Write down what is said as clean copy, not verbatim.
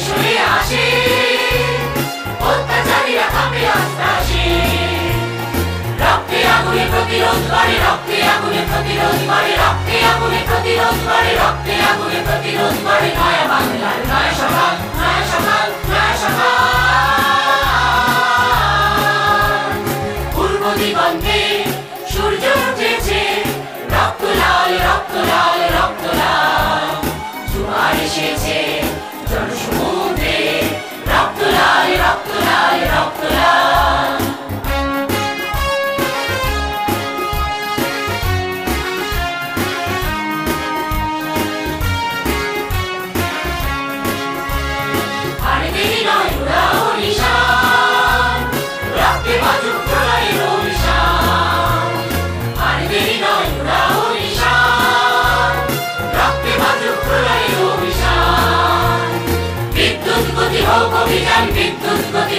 শুয়ে আসে অত্যাচারীরা কাঁপে আস্তাসে রক্তে আগুনে প্রতিরোধ করে রক্তে আগুনে প্রতিরোধ করে রক্তে আগুনে প্রতিরোধ করে রক্তে আগুনে প্রতিরোধ করে নয়া বাংলার নয়া সকাল নয়া সকাল নয়া সকাল পূর্ব দিগন্তে সূর্য উঠেছে রক্ত লাল রক্ত লাল রক্ত লাল জোয়ার এসেছে জনসমুদ্রে রক্ত লাল রক্ত লাল রক্ত লাল আর দেরি নয় উড়াও নিশান রক্তে বাজুক প্রলয়ের অভিশান আর দেরি নয় উড়াও নিশান রক্তে বাজুক প্রলয়ের অভিশান বিদ্যুৎ গতি হোক অভিযান বিদ্যুৎ গতি